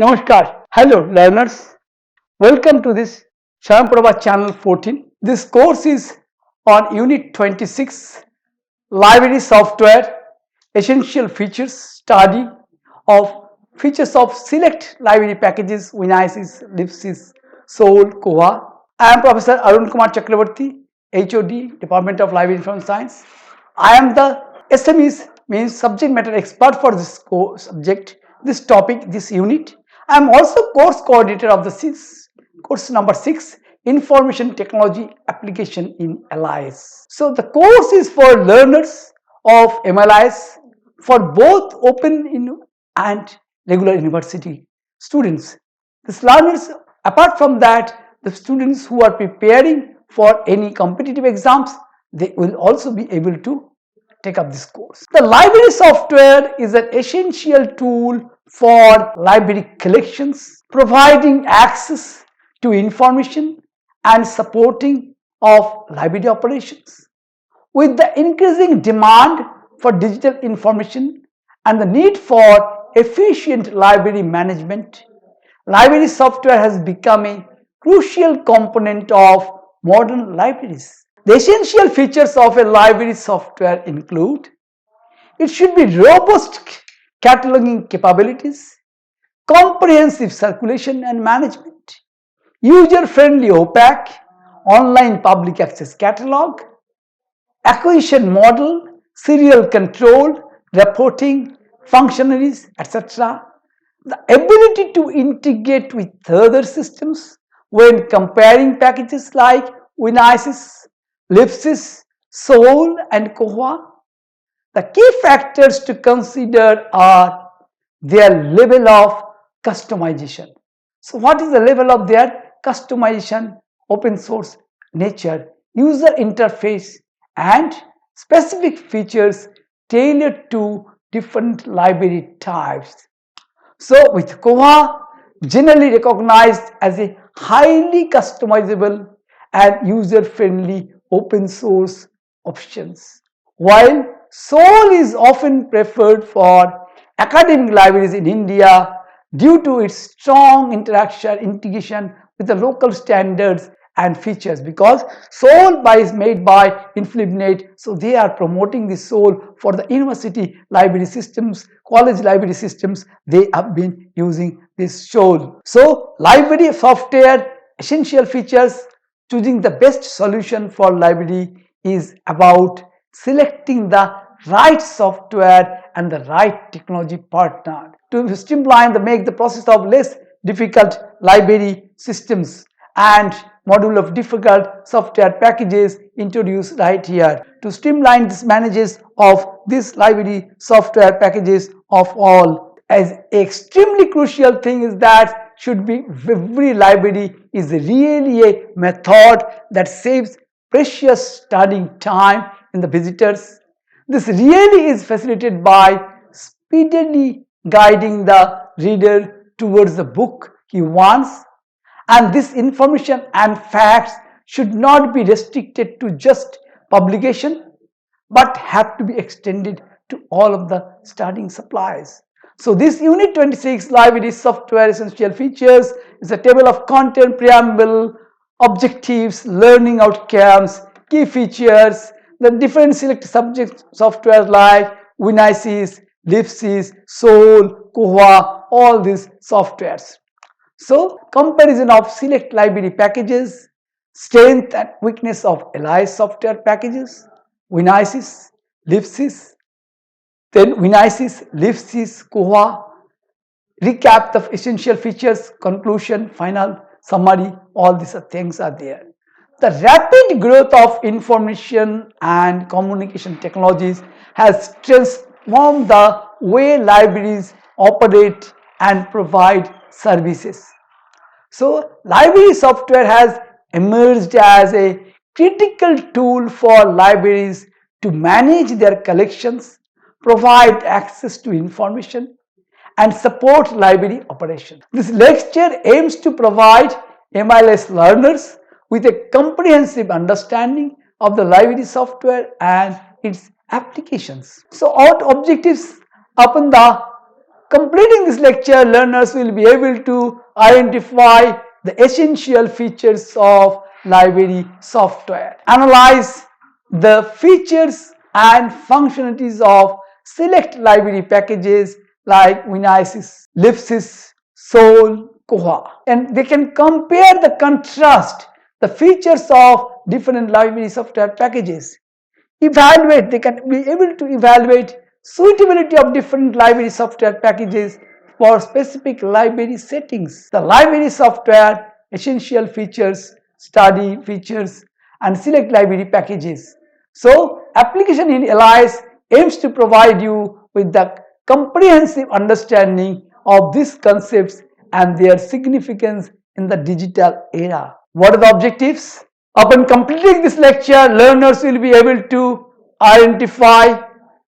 Namaskar. Hello learners. Welcome to this SwayamPrabha channel 14. This course is on unit 26 library software essential features study of features of select library packages WINISIS, LIBSYS, SOUL, Koha. I am Professor Arun Kumar Chakraborty, HOD, Department of Library Information Science. I am the SMEs means subject matter expert for this subject, this topic, this unit. I am also course coordinator of the course number 6, Information Technology Application in LIS. So the course is for learners of MLIS for both open and regular university students. These learners, apart from that, the students who are preparing for any competitive exams, they will also be able to take up this course. The library software is an essential tool for library collections, providing access to information and supporting of library operations. With the increasing demand for digital information and the need for efficient library management, library software has become a crucial component of modern libraries. The essential features of a library software include: it should be robust cataloging capabilities, comprehensive circulation and management, user-friendly opaque online public access catalog, acquisition model, serial control, reporting, functionalities, etc. The ability to integrate with other systems when comparing packages like WINISIS, LIBSYS, SOUL and Koha. The key factors to consider are their level of customization. So what is the level of their customization, open source nature, user interface and specific features tailored to different library types. So with Koha, generally recognized as a highly customizable and user-friendly open source options, while SOUL is often preferred for academic libraries in India due to its strong integration with the local standards and features, because SOUL is made by InfluibNet, so they are promoting the SOUL for the university library systems, college library systems. They have been using this SOUL. So library software essential features: choosing the best solution for library is about selecting the right software and the right technology partner to streamline make the process of less difficult library systems and module of difficult software packages introduced right here to streamline this manages of this library software packages of all. As extremely crucial thing is that should be every library is really a method that saves precious studying time in the visitors. This really is facilitated by speedily guiding the reader towards the book he wants, and this information and facts should not be restricted to just publication but have to be extended to all of the studying supplies. So this unit 26 library software essential features is a table of content, preamble, objectives, learning outcomes, key features, the different select subject software like WINISIS, LIBSYS, SOUL, Koha, all these softwares. So comparison of select library packages, strength and weakness of LIS software packages, WINISIS, LIBSYS, then WINISIS, LIBSYS, Koha, recap the essential features, conclusion, final summary, all these things are there. The rapid growth of information and communication technologies has transformed the way libraries operate and provide services. So library software has emerged as a critical tool for libraries to manage their collections, provide access to information, and support library operations. This lecture aims to provide MLS learners with a comprehensive understanding of the library software and its applications. So our objectives upon the completing this lecture, learners will be able to identify the essential features of library software, analyze the features and functionalities of select library packages like WINISIS, LIBSYS, Soul, Koha, and they can compare the contrast the features of different library software packages. Evaluate, they can be able to evaluate suitability of different library software packages for specific library settings. The library software essential features, study features, and select library packages. So application in LIS aims to provide you with the comprehensive understanding of these concepts and their significance in the digital era. What are the objectives? Upon completing this lecture, learners will be able to identify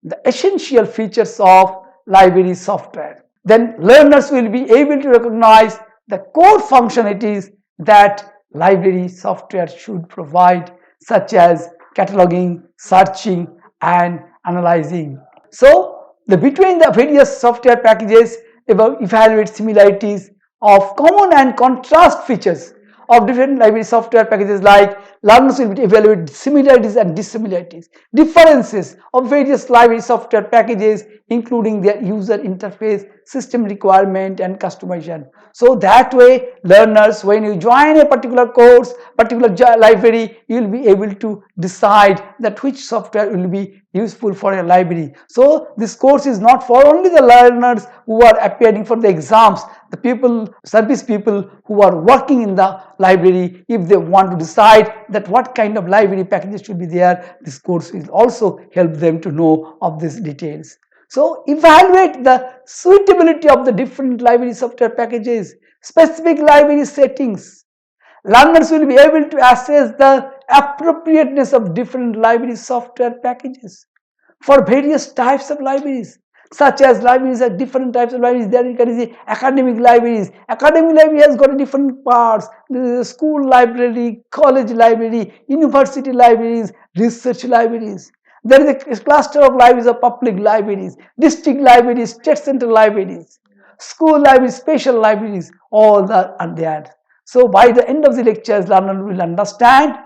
the essential features of library software. Then learners will be able to recognize the core functionalities that library software should provide, such as cataloging, searching, and analyzing. So, between the various software packages, evaluate similarities of common and contrast features of different library software packages, like learners will evaluate similarities and dissimilarities, differences of various library software packages, including their user interface, system requirement, and customization. So that way, learners, when you join a particular course, particular library, you will be able to decide that which software will be useful for your library. So this course is not for only the learners who are appearing for the exams, the people, service people who are working in the library. If they want to decide that what kind of library packages should be there, this course will also help them to know of these details. So evaluate the suitability of the different library software packages, specific library settings. Learners will be able to assess the appropriateness of different library software packages for various types of libraries, such as libraries are different types of libraries. There you can see academic libraries. Academic library has got different parts. There is school library, college library, university libraries, research libraries. There is a cluster of libraries of public libraries, district libraries, state center libraries, school libraries, special libraries, all that are there. So by the end of the lectures, learner will understand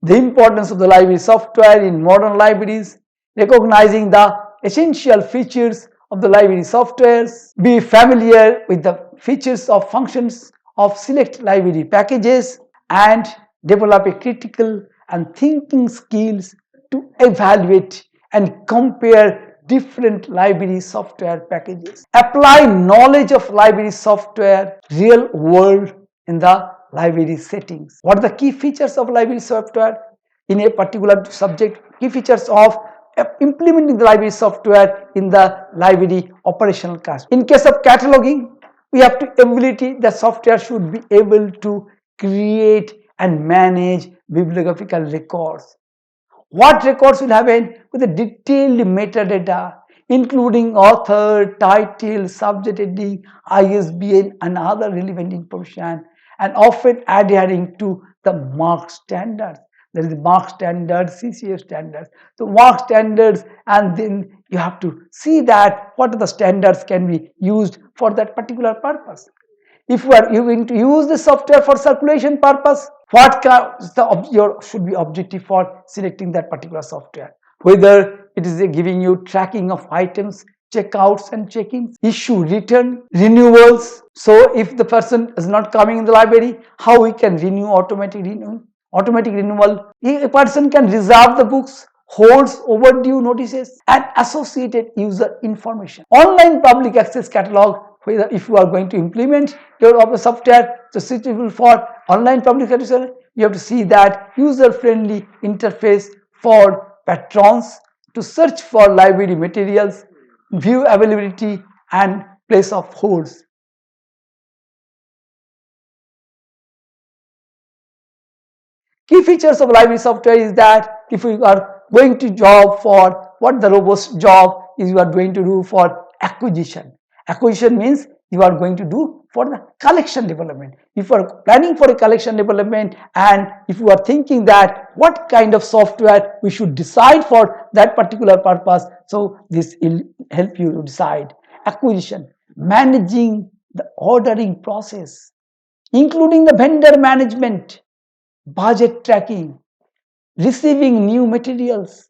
the importance of the library software in modern libraries, recognizing the essential features of the library softwares, be familiar with the features of functions of select library packages, and develop a critical and thinking skills to evaluate and compare different library software packages. Apply knowledge of library software real world in the library settings. What are the key features of library software in a particular subject? Key features of implementing the library software in the library operational cost. In case of cataloging, we have to ability the software should be able to create and manage bibliographical records. What records will happen with the detailed metadata, including author, title, subject heading, ISBN, and other relevant information, and often adhering to the MARC standards. There is MARC standards, CCF standards. So MARC standards, and then you have to see that what are the standards can be used for that particular purpose. If you are going to use the software for circulation purpose, what your should be objective for selecting that particular software? Whether it is giving you tracking of items, checkouts and check-ins, issue return, renewals. So if the person is not coming in the library, how we can renew automatic renewal? Automatic renewal. A person can reserve the books, holds overdue notices, and associated user information. Online public access catalog, whether if you are going to implement your software so suitable for online public access, you have to see that user-friendly interface for patrons to search for library materials, view availability, and place of holds. Key features of library software is that if you are going to job for what the robust job is, you are going to do for acquisition. Acquisition means you are going to do for the collection development. If you are planning for a collection development and if you are thinking that what kind of software we should decide for that particular purpose, so this will help you to decide. Acquisition, managing the ordering process, including the vendor management, budget tracking, receiving new materials.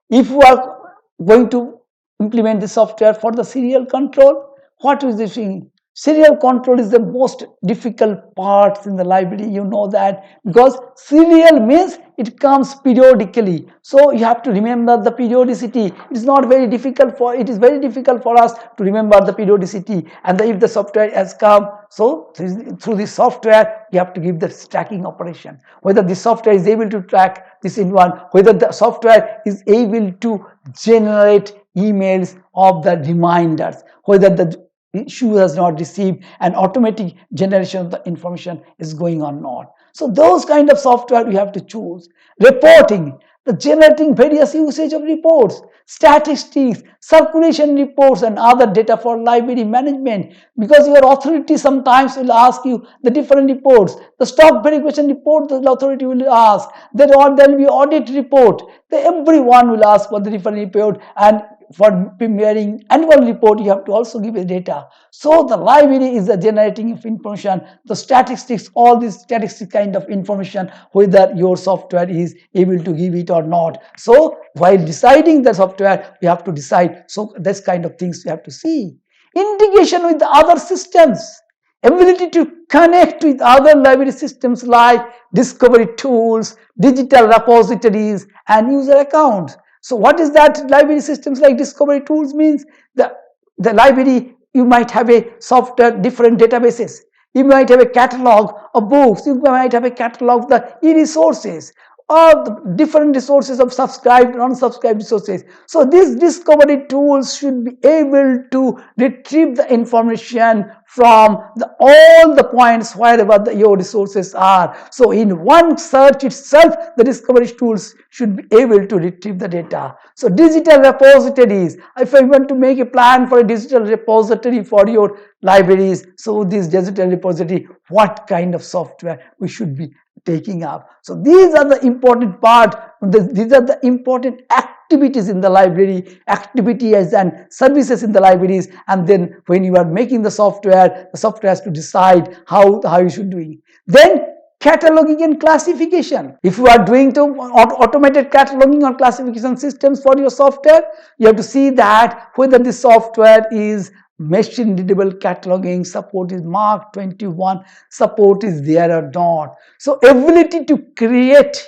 If you are going to implement the software for the serial control, what is this thing? Serial control is the most difficult part in the library, you know that, because serial means it comes periodically. So you have to remember the periodicity. It is very difficult for us to remember the periodicity. And if the software has come, so through this software, you have to give the tracking operation. Whether the software is able to track this in one, whether the software is able to generate emails of the reminders, whether the issue has not received an automatic generation of the information is going on or not. So those kind of software we have to choose. Reporting, the generating various usage of reports, statistics, circulation reports and other data for library management, because your authority sometimes will ask you the different reports. The stock verification report, the authority will ask. There will be audit report. Everyone will ask for the different report, and for preparing annual report, you have to also give the data. So the library is the generating of information, the statistics, all this statistics kind of information, whether your software is able to give it or not. So while deciding the software, we have to decide. So this kind of things we have to see. Integration with the other systems, ability to connect with other library systems like discovery tools, digital repositories, and user accounts. So what is that? Library systems like discovery tools means the library, you might have a software, different databases. You might have a catalog of books. You might have a catalog of the e-resources, or the different resources of subscribed and unsubscribed resources. So these discovery tools should be able to retrieve the information from all the points wherever your resources are. So in one search itself, the discovery tools should be able to retrieve the data. So digital repositories, if I want to make a plan for a digital repository for your libraries, so this digital repository, what kind of software we should be taking up. So these are the important part. These are the important activities in the library, activities and services in the libraries. And then when you are making the software has to decide how you should do it. Then cataloging and classification. If you are doing automated cataloging or classification systems for your software, you have to see that whether the software is machine readable cataloging, support is Mark 21, support is there or not. So ability to create,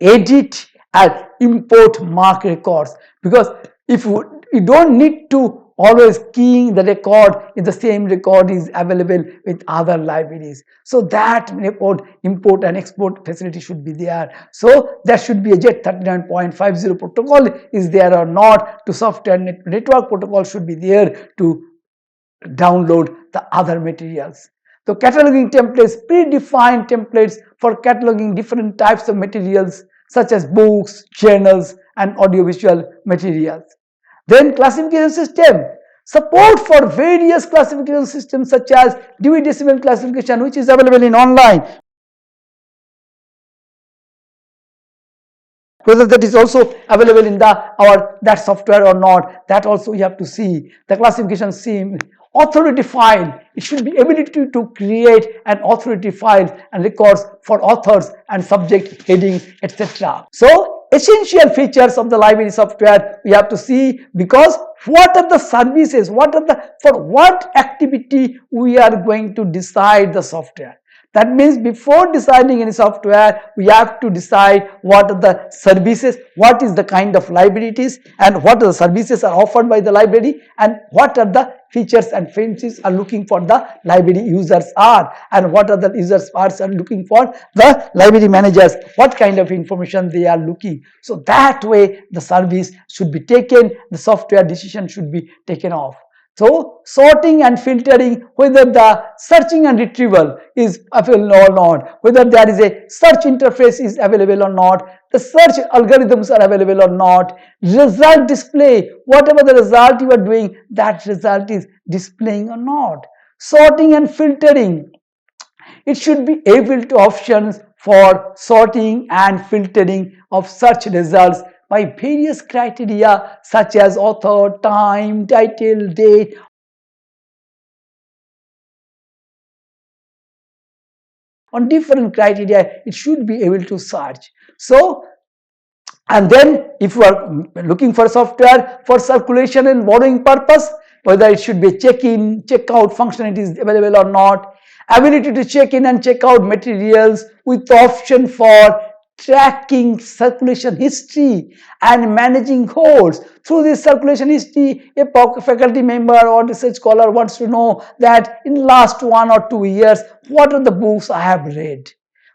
edit and import MARC records, because if you don't need to always keying the record if the same record is available with other libraries. So that report import and export facility should be there. So there should be a Z39.50 protocol is there or not. To software network protocol should be there to download the other materials. So cataloging templates, predefined templates for cataloging different types of materials such as books, journals and audiovisual materials. Then classification system, support for various classification systems such as Dewey Decimal classification, which is available in online. Whether that is also available in that software or not, that also you have to see. The classification scheme, authority file, it should be ability to create an authority file and records for authors and subject heading, etc. So essential features of the library software we have to see, because what are the services, for what activity we are going to decide the software. That means before deciding any software, we have to decide what are the services, what is the kind of library it is, and what are the services are offered by the library, and what are the features and functions are looking for the library users are, and what are the users are looking for the library managers, what kind of information they are looking. So that way the service should be taken, the software decision should be taken off. So sorting and filtering, whether the searching and retrieval is available or not, whether there is a search interface is available or not, the search algorithms are available or not, result display, whatever the result you are doing, that result is displaying or not. Sorting and filtering, it should be able to options for sorting and filtering of search results by various criteria such as author, time, title, date. On different criteria, it should be able to search. So, and then if you are looking for software for circulation and borrowing purpose, whether it should be check-in, check-out functionalities available or not, ability to check in and check out materials with the option for tracking circulation history and managing holds. Through this circulation history, a faculty member or research scholar wants to know that in last 1 or 2 years, what are the books I have read.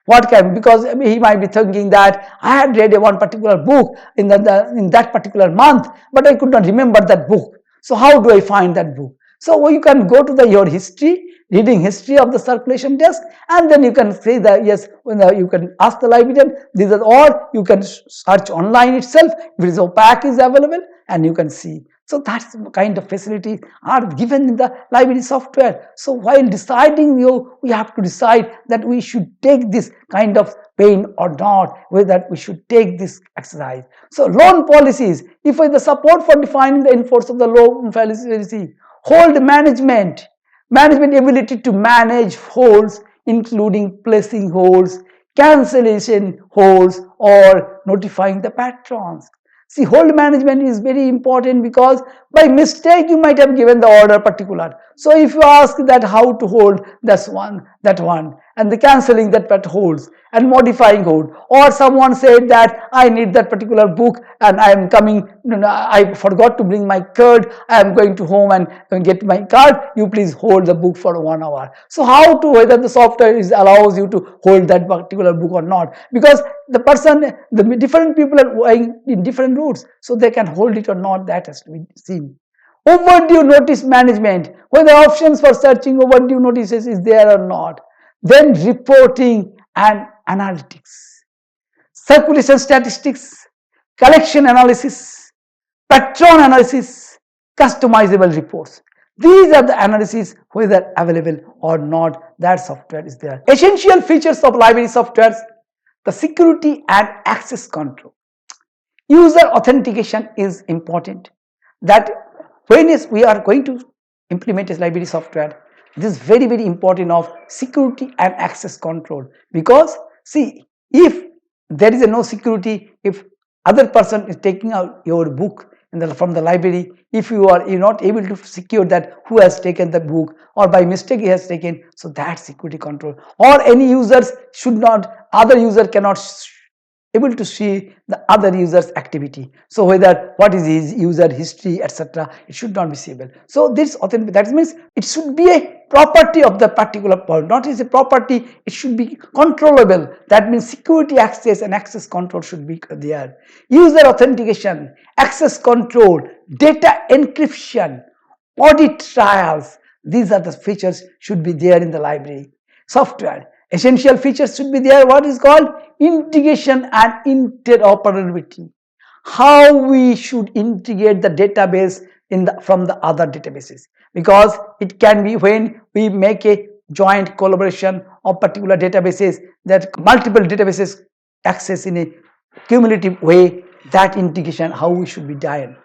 What can, because he might be thinking that I had read one particular book in that particular month, but I could not remember that book. So how do I find that book? So you can go to your history, reading history of the circulation desk, and then you can say that yes, you can ask the librarian, these are all, you can search online itself, if it is opaque is available, and you can see. So that's the kind of facilities are given in the library software. So while deciding, we have to decide that we should take this kind of pain or not, whether we should take this exercise. So loan policies, if the support for defining the enforce of the loan policy, hold management ability to manage holds, including placing holds, cancellation holds, or notifying the patrons. See, hold management is very important because by mistake you might have given the order particular. So if you ask that how to hold that one, and the cancelling that holds and modifying hold, or someone said that I need that particular book and I am coming, I forgot to bring my card, I am going to home and get my card, you please hold the book for 1 hour. So how to, whether the software allows you to hold that particular book or not, because the different people are going in different routes, so they can hold it or not, that has to be seen. Overdue notice management, whether options for searching overdue notices is there or not. Then reporting and analytics, circulation statistics, collection analysis, patron analysis, customizable reports. These are the analyses whether available or not, that software is there. Essential features of library softwares, the security and access control. User authentication is important. That when we are going to implement a library software, this is very, very important of security and access control, because see, if there is no security, if other person is taking out your book from the library, if you're not able to secure that who has taken the book or by mistake he has taken, so that security control, or any users should not, other user cannot able to see the other user's activity. So whether what is his user history, etc., it should not be seeable. So this authentic, that means it should be a property of the particular point, not is a property, it should be controllable. That means security access and access control should be there. User authentication, access control, data encryption, audit trials, these are the features should be there in the library software. Essential features should be there, what is called integration and interoperability. How we should integrate the database from the other databases, because it can be when we make a joint collaboration of particular databases, that multiple databases access in a cumulative way, that integration how we should be done.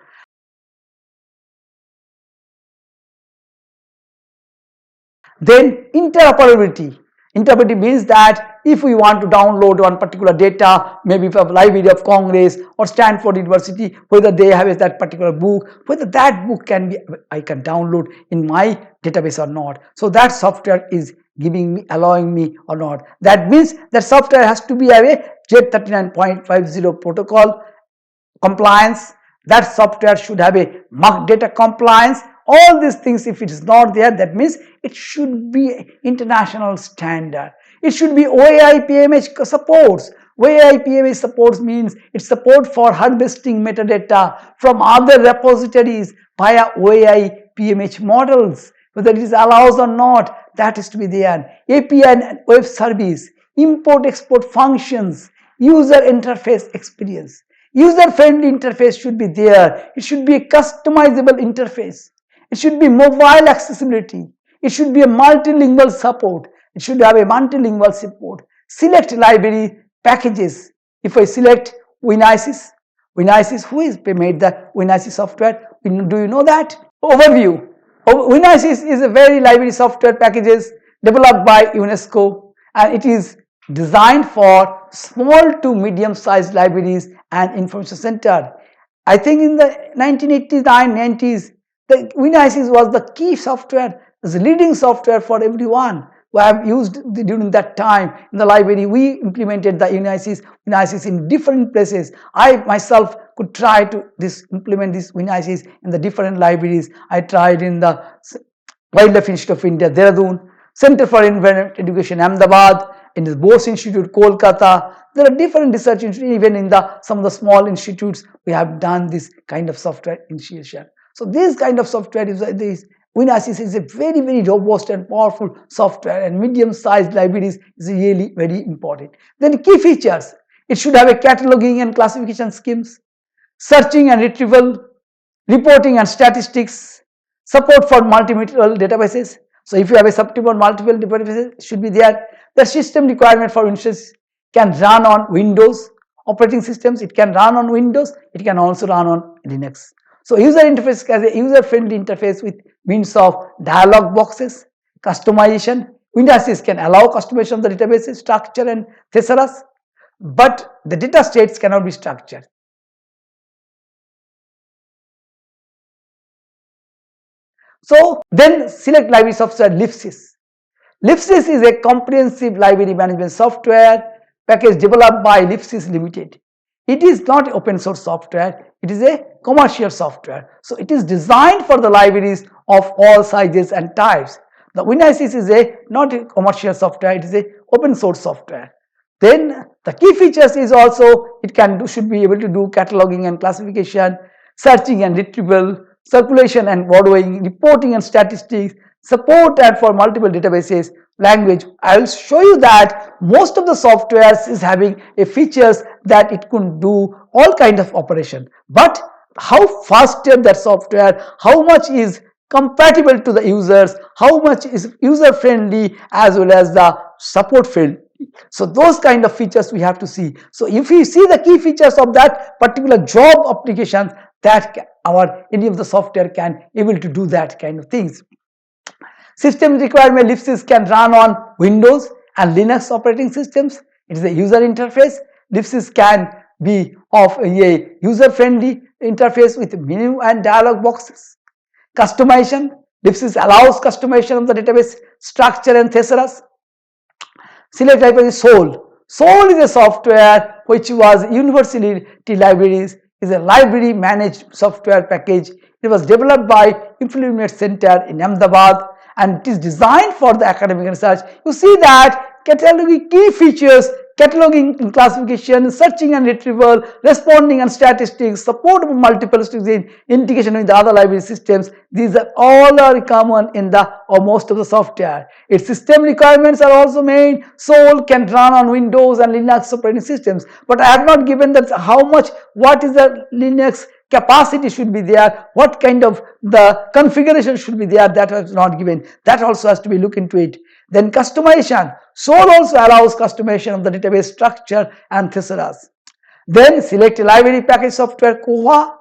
Then interoperability. Interoperability means that if we want to download one particular data, maybe from Library of Congress or Stanford University, whether they have that particular book, whether that book can be, I can download in my database or not. So that software is giving me, allowing me or not. That means that software has to be a Z39.50 protocol compliance. That software should have a marked data compliance. All these things, if it is not there, that means it should be international standard. It should be OAI PMH supports. OAI PMH supports means it support for harvesting metadata from other repositories via OAI PMH models, whether it is allows or not, that is to be there. API and web service, import export functions, user interface experience. User friendly interface should be there. It should be a customizable interface. It should be mobile accessibility. It should be a multilingual support. It should have a multilingual support. Select library packages. If I select WINISIS, who is made the WINISIS software? Do you know that? Overview. WINISIS is a very library software packages developed by UNESCO, and it is designed for small to medium sized libraries and information center. I think in the 1989-90s, the WINISIS was the key software, the leading software for everyone who have used during that time in the library. We implemented the WINISIS in different places. I myself could try to implement this WINISIS in the different libraries. I tried in the Wildlife Institute of India, Dehradun, Center for Environment Education, Ahmedabad, in the Bose Institute, Kolkata. There are different research institutes, even in some of the small institutes, we have done this kind of software initiation. So this kind of software is WINISIS is a very, very robust and powerful software, and medium-sized libraries is really very important. Then key features. It should have a cataloging and classification schemes, searching and retrieval, reporting and statistics, support for multiple databases. So if you have a support for multiple databases, it should be there. The system requirement for WINISIS can run on Windows operating systems. It can run on Windows. It can also run on Linux. So user interface has a user-friendly interface with means of dialog boxes, customization. WINISIS can allow customization of the database structure and thesaurus, but the data states cannot be structured. So then select library software LIBSYS. LIBSYS is a comprehensive library management software package developed by LIBSYS Limited. It is not open source software, it is a commercial software. So it is designed for the libraries of all sizes and types. The WINISIS is not a commercial software, it is a open source software. Then the key features is also should be able to do cataloging and classification, searching and retrieval, circulation and borrowing, reporting and statistics, support and for multiple databases, language. I will show you that most of the softwares is having a features that it could do all kind of operation. But how faster that software, how much is compatible to the users, how much is user friendly as well as the support friendly. So those kind of features we have to see. So if we see the key features of that particular job application, that any of the software can able to do that kind of things. System requirement LIBSYS can run on Windows and Linux operating systems. It is a user interface. LIBSYS can be of a user-friendly interface with menu and dialog boxes. Customization. LIBSYS allows customization of the database structure and thesaurus. Select library SOL. SOL is a software which was University Libraries, is a library managed software package. It was developed by Implement Center in Ahmedabad, and it is designed for the academic research. You see that cataloging key features, cataloging and classification, searching and retrieval, responding and statistics, support of multiple integration with the other library systems. These are all common in most of the software. Its system requirements are also made. SOL can run on Windows and Linux operating systems, but I have not given that what is the Linux capacity should be there, what kind of the configuration should be there, that was not given. That also has to be looked into it. Then customization. SOL also allows customization of the database structure and thesaurus. Then select library package software Koha.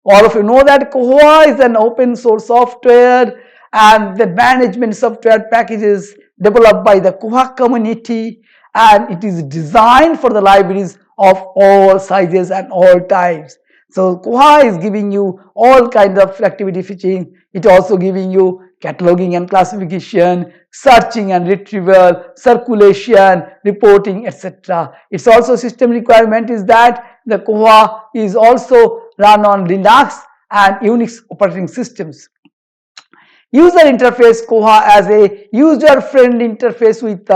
All of you know that Koha is an open source software, and the management software packages developed by the Koha community, and it is designed for the libraries of all sizes and all types. So Koha is giving you all kinds of activity fetching. It also giving you cataloging and classification, searching and retrieval, circulation, reporting, etc. Its also system requirement is that the Koha is also run on Linux and Unix operating systems. User interface Koha as a user-friendly interface with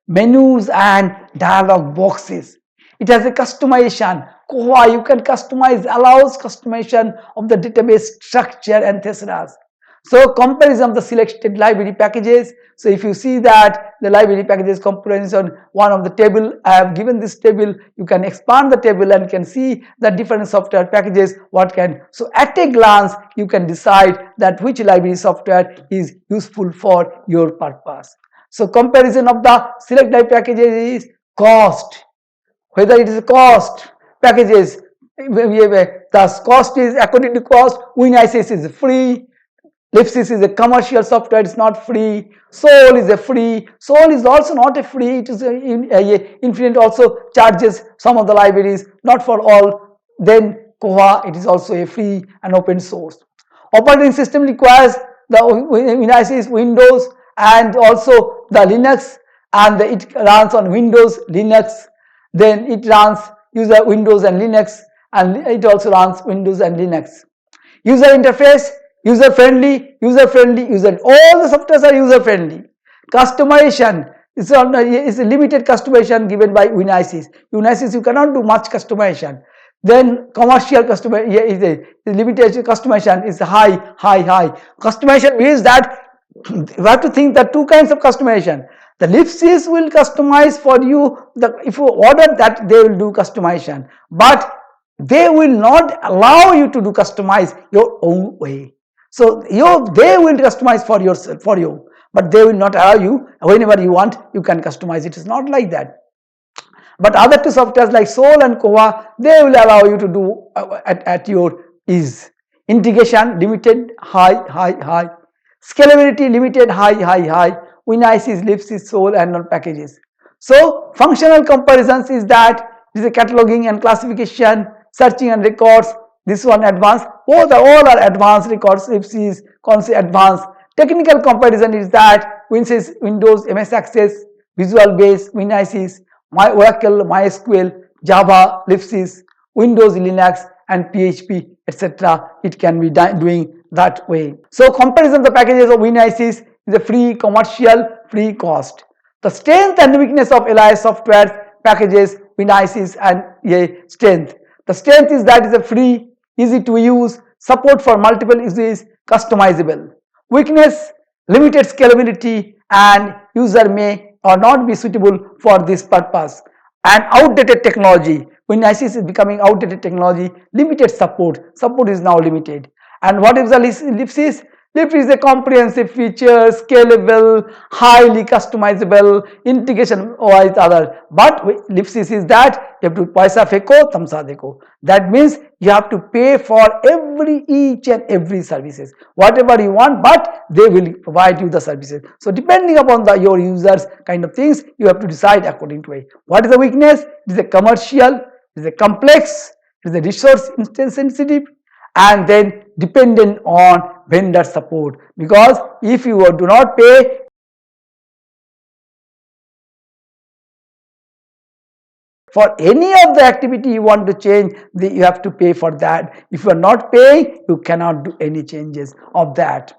menus and dialog boxes. It has a customization. Koha, you can customize, allows customization of the database structure and thesaurus. So comparison of the selected library packages. So if you see that the library packages components on one of the table, I have given this table, you can expand the table and can see the different software packages what can. So at a glance you can decide that which library software is useful for your purpose. So comparison of the select library packages is cost, whether it is cost packages, the cost is according to cost. WINISIS is free, LIBSYS is a commercial software, it's not free. Soul is a free. Soul is also not a free, it is Infinite also charges some of the libraries, not for all. Then Koha, it is also a free and open source. Operating system requires the WINISIS Windows and also the Linux, and it runs on Windows, Linux. Then it runs user Windows and Linux, and it also runs Windows and Linux. User interface, user friendly, all the softwares are user friendly. Customization is a limited customization given by WINISIS. WINISIS you cannot do much customization. Then commercial customization is a limited customization is high. Customization means that you have to think that two kinds of customization. The LIBSYS will customize for you, if you order that they will do customization, but they will not allow you to do customize your own way. So they will customize for yourself, for you, but they will not allow you whenever you want you can customize. It is not like that. But other two softwares like Soul and Koha, they will allow you to do at your ease. Integration limited, high. Scalability limited, high. WINISIS, LIBSYS, Soul and all packages. So functional comparisons is that is a cataloging and classification, searching and records. This one advanced. All are advanced records. LIBSYS, advanced. Technical comparison is that WINISIS, Windows, MS Access, Visual Basic, WINISIS, Oracle, MySQL, Java, LIBSYS, Windows, Linux and PHP, etc. It can be doing that way. So comparison of the packages of WINISIS is a free, commercial, free cost. The strength and weakness of LIS software packages, WINISIS and strength. The strength is that is a free, easy to use, support for multiple uses, customizable. Weakness, limited scalability and user may or not be suitable for this purpose. And outdated technology. WINISIS is becoming outdated technology, limited support is now limited. And what is the LIBSYS? LIBSYS is a comprehensive feature, scalable, highly customizable, integration with other. But LIBSYS is that you have to paisa feko, tamsa deko. That means you have to pay for each and every services, whatever you want, but they will provide you the services. So depending upon your users kind of things, you have to decide according to it. What is the weakness? It is a commercial, it is a complex, it is a resource sensitive, and then dependent on vendor support, because if you do not pay for any of the activity you want to change, you have to pay for that. If you are not paying, you cannot do any changes of that.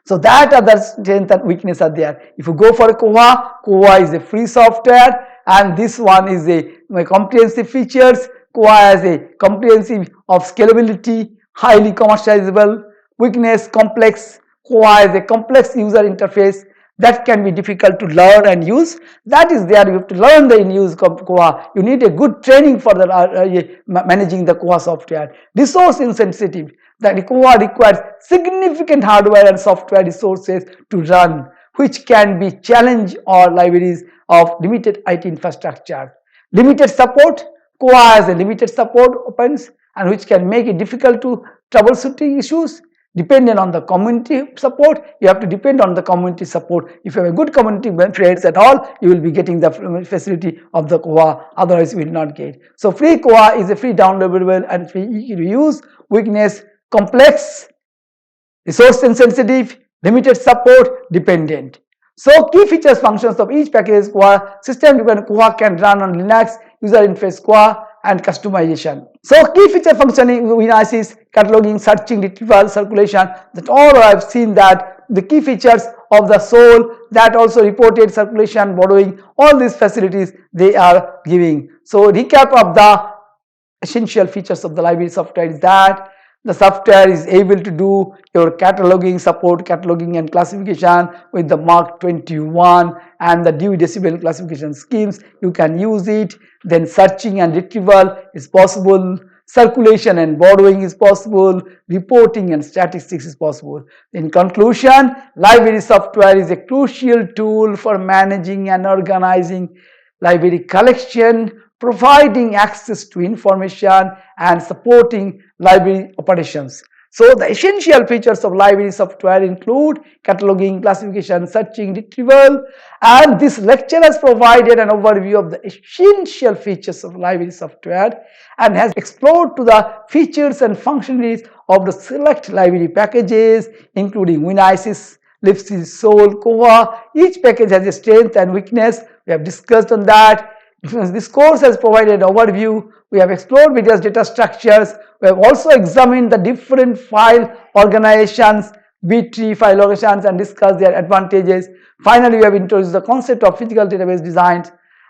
So that other strength and weakness are there. If you go for Koha is a free software, and this one is a comprehensive features. Koha has a comprehensive of scalability, highly commercializable. Weakness, complex. Koha is a complex user interface that can be difficult to learn and use. That is there. You have to learn the use of Koha. You need a good training for the managing the Koha software. Resource insensitive. That Koha requires significant hardware and software resources to run, which can be challenge or libraries of limited IT infrastructure. Limited support. Koha has a limited support opens, and which can make it difficult to troubleshooting issues. Dependent on the community support, you have to depend on the community support. If you have a good community friends at all, you will be getting the facility of the Koha, otherwise you will not get. So free Koha is a free downloadable and free use. Weakness, complex, resource insensitive, limited support, dependent. So key features, functions of each package Koha. System dependent Koha can run on Linux, user interface Koha, and customization. So key feature functioning WINISIS, cataloging, searching, retrieval, circulation, that all I have seen that the key features of the Soul, that also reported circulation, borrowing, all these facilities they are giving. So recap of the essential features of the library software is that The software is able to do your cataloging, support cataloging and classification with the Mark 21 and the Dewey Decimal classification schemes. You can use it. Then searching and retrieval is possible. Circulation and borrowing is possible. Reporting and statistics is possible. In conclusion, library software is a crucial tool for managing and organizing library collection, providing access to information and supporting library operations. So the essential features of library software include cataloging, classification, searching, retrieval, and this lecture has provided an overview of the essential features of library software and has explored to the features and functionalities of the select library packages including WINISIS, LIBSYS, Soul, Koha. Each package has a strength and weakness. We have discussed on that. This course has provided an overview. We have explored various data structures. We have also examined the different file organizations, B-tree file organizations, and discussed their advantages. Finally, we have introduced the concept of physical database design,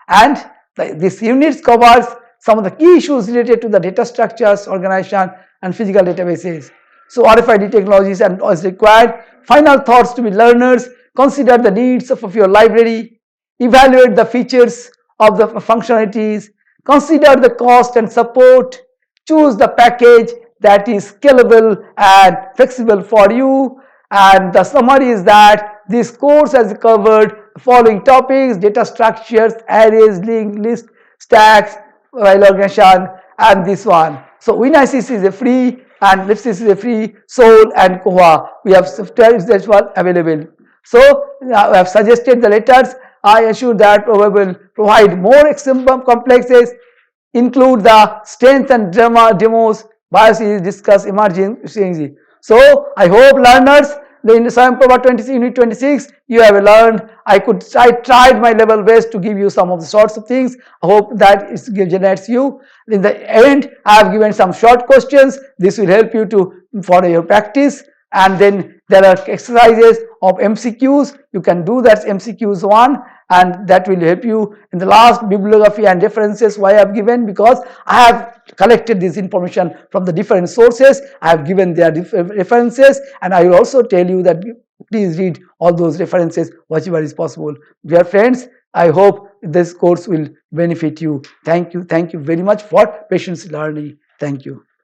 and this unit covers some of the key issues related to the data structures, organization, and physical databases. So RFID technologies and is required. Final thoughts to be learners: consider the needs of your library, evaluate the features of the functionalities, consider the cost and support, choose the package that is scalable and flexible for you. And the summary is that this course has covered the following topics: data structures, arrays, linked list, stacks, file organization, and this one. So WINISIS is a free and LIBSYS is a free, Soul and Koha. We have software as well available. So I have suggested the letters. I assure that Prabha will provide more example complexes, include the strength and demos, biases, discuss emerging strategy. So I hope learners in the SwayamPrabha 26 unit 26 you have learned. I tried my level best to give you some of the sorts of things. I hope that it generates you. In the end, I have given some short questions. This will help you to for your practice. And then there are exercises of MCQs. You can do that MCQs one, and that will help you. In the last, bibliography and references why I have given, because I have collected this information from the different sources. I have given their references, and I will also tell you that please read all those references whatever is possible. Dear friends, I hope this course will benefit you. Thank you very much for patience learning. Thank you.